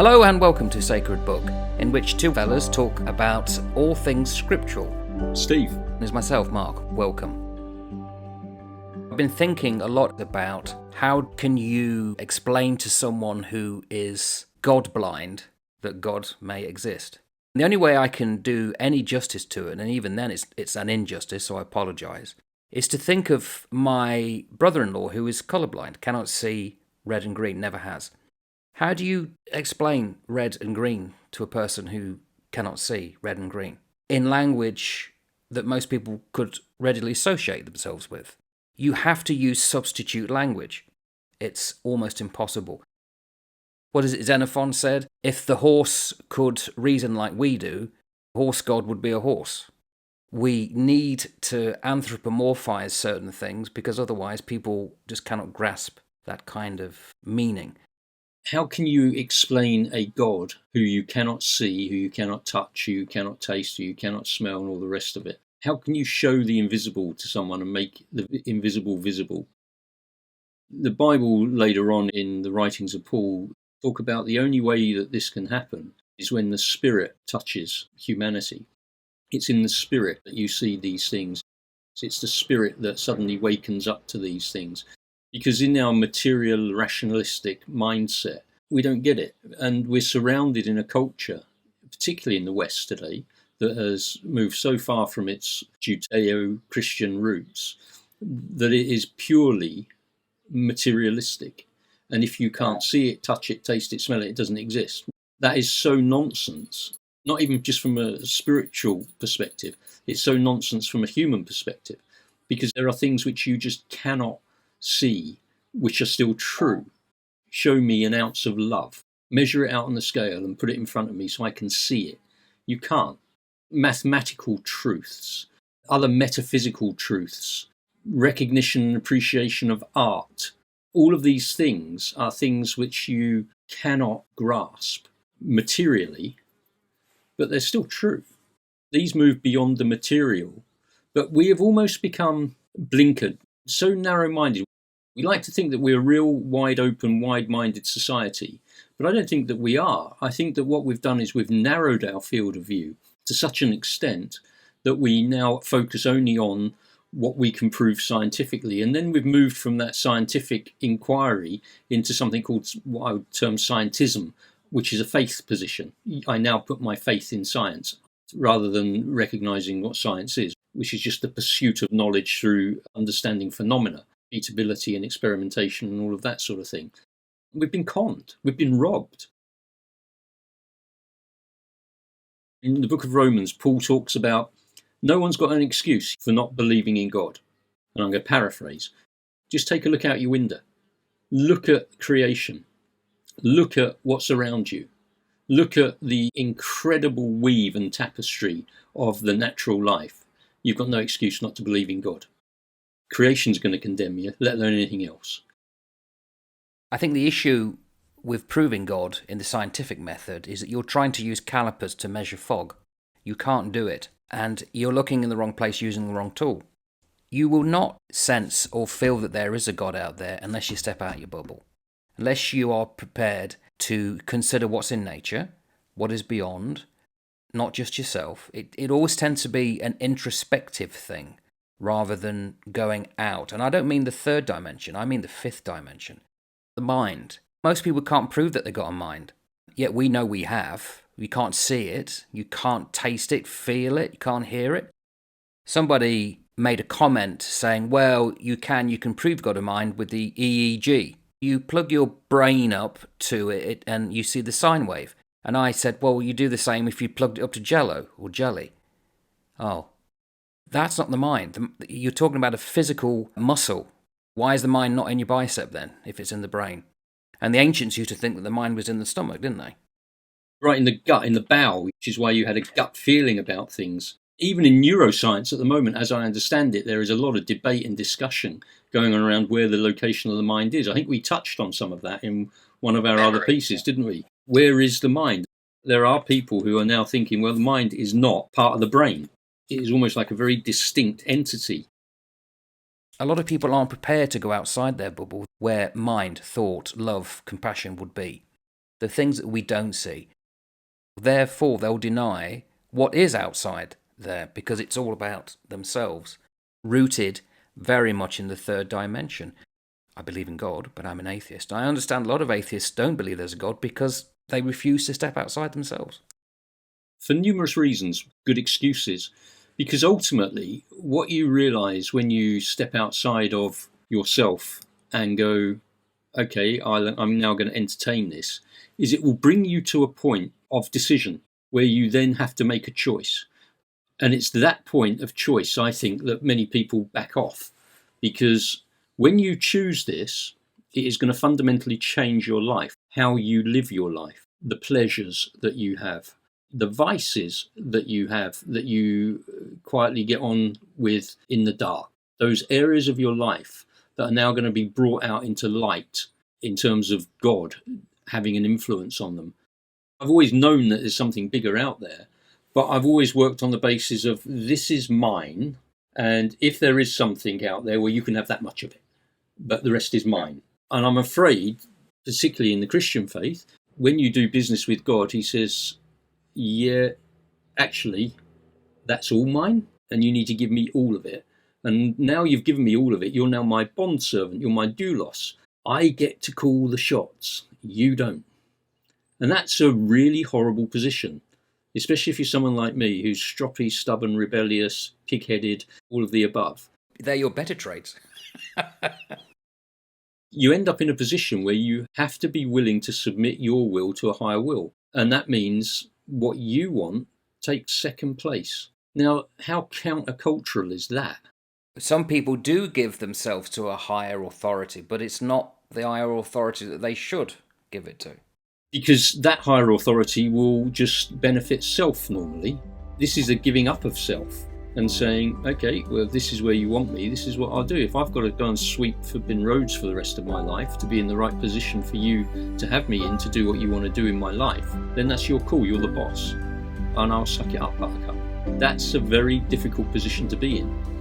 Hello and welcome to Sacred Book, in which two fellas talk about all things scriptural. Steve. There's myself, Mark. Welcome. I've been thinking a lot about how can you explain to someone who is God blind that God may exist. And the only way I can do any justice to it, and even then it's an injustice, so I apologise, is to think of my brother-in-law who is colourblind, cannot see red and green, never has. How do you explain red and green to a person who cannot see red and green in language that most people could readily associate themselves with? You have to use substitute language. It's almost impossible. What is it Xenophon said? If the horse could reason like we do, horse god would be a horse. We need to anthropomorphize certain things because otherwise people just cannot grasp that kind of meaning. How can you explain a God who you cannot see, who you cannot touch, who you cannot taste, who you cannot smell, and all the rest of it? How can you show the invisible to someone and make the invisible visible? The Bible later on in the writings of Paul talk about the only way that this can happen is when the Spirit touches humanity. It's in the Spirit that you see these things. It's the Spirit that suddenly wakens up to these things. Because in our material, rationalistic mindset, we don't get it. And we're surrounded in a culture, particularly in the West today, that has moved so far from its Judeo-Christian roots that it is purely materialistic. And if you can't see it, touch it, taste it, smell it, it doesn't exist. That is so nonsense, not even just from a spiritual perspective. It's so nonsense from a human perspective, because there are things which you just cannot see, which are still true. Show me an ounce of love. Measure it out on the scale and put it in front of me so I can see it. You can't. Mathematical truths, other metaphysical truths, recognition and appreciation of art, all of these things are things which you cannot grasp materially, but they're still true. These move beyond the material, but we have almost become blinkered, so narrow-minded. We like to think that we're a real wide-open, wide-minded society, but I don't think that we are. I think that what we've done is we've narrowed our field of view to such an extent that we now focus only on what we can prove scientifically. And then we've moved from that scientific inquiry into something called what I would term scientism, which is a faith position. I now put my faith in science rather than recognizing what science is, which is just the pursuit of knowledge through understanding phenomena, repeatability and experimentation and all of that sort of thing. We've been conned. We've been robbed. In the book of Romans, Paul talks about no one's got an excuse for not believing in God. And I'm going to paraphrase. Just take a look out your window. Look at creation. Look at what's around you. Look at the incredible weave and tapestry of the natural life. You've got no excuse not to believe in God. Creation's going to condemn you, let alone anything else. I think the issue with proving God in the scientific method is that you're trying to use calipers to measure fog. You can't do it, and you're looking in the wrong place using the wrong tool. You will not sense or feel that there is a God out there unless you step out your bubble, unless you are prepared to consider what's in nature, what is beyond, not just yourself. It always tends to be an introspective thing rather than going out. And I don't mean the third dimension, I mean the fifth dimension, the mind. Most people can't prove that they've got a mind, yet we know we have. You can't see it, you can't taste it, feel it, you can't hear it. Somebody made a comment saying, well, you can prove you've got a mind with the EEG. You plug your brain up to it and you see the sine wave. And I said, well, you do the same if you plugged it up to Jello or jelly. Oh, that's not the mind. You're talking about a physical muscle. Why is the mind not in your bicep then, if it's in the brain? And the ancients used to think that the mind was in the stomach, didn't they? Right in the gut, in the bowel, which is why you had a gut feeling about things. Even in neuroscience at the moment, as I understand it, there is a lot of debate and discussion going on around where the location of the mind is. I think we touched on some of that in one of our other pieces, didn't we? Where is the mind? There are people who are now thinking, well, the mind is not part of the brain. It is almost like a very distinct entity. A lot of people aren't prepared to go outside their bubble where mind, thought, love, compassion would be. the things that we don't see. Therefore, they'll deny what is outside there because it's all about themselves, rooted very much in the third dimension. I believe in God, but I'm an atheist. I understand a lot of atheists don't believe there's a God because they refuse to step outside themselves. For numerous reasons, good excuses. Because ultimately, what you realise when you step outside of yourself and go, okay, I'm now going to entertain this, is it will bring you to a point of decision where you then have to make a choice. And it's that point of choice, I think, that many people back off. Because when you choose this, it is going to fundamentally change your life, how you live your life, the pleasures that you have, the vices that you have, that you quietly get on with in the dark. Those areas of your life that are now going to be brought out into light in terms of God having an influence on them. I've always known that there's something bigger out there, but I've always worked on the basis of this is mine, and if there is something out there, well, you can have that much of it, but the rest is mine. And I'm afraid, particularly in the Christian faith, when you do business with God, he says, yeah, actually, that's all mine, and you need to give me all of it. And now you've given me all of it, you're now my bondservant, you're my doulos. I get to call the shots, you don't. And that's a really horrible position, especially if you're someone like me who's stroppy, stubborn, rebellious, pig-headed, all of the above. They're your better traits. You end up in a position where you have to be willing to submit your will to a higher will. And that means what you want takes second place. Now, how countercultural is that? Some people do give themselves to a higher authority, but it's not the higher authority that they should give it to. Because that higher authority will just benefit self normally. This is a giving up of self and saying, okay, well, this is where you want me, this is what I'll do. If I've got to go and sweep forbidden roads for the rest of my life to be in the right position for you to have me in to do what you want to do in my life, then that's your call, you're the boss. And I'll suck it up, buttercup. That's a very difficult position to be in.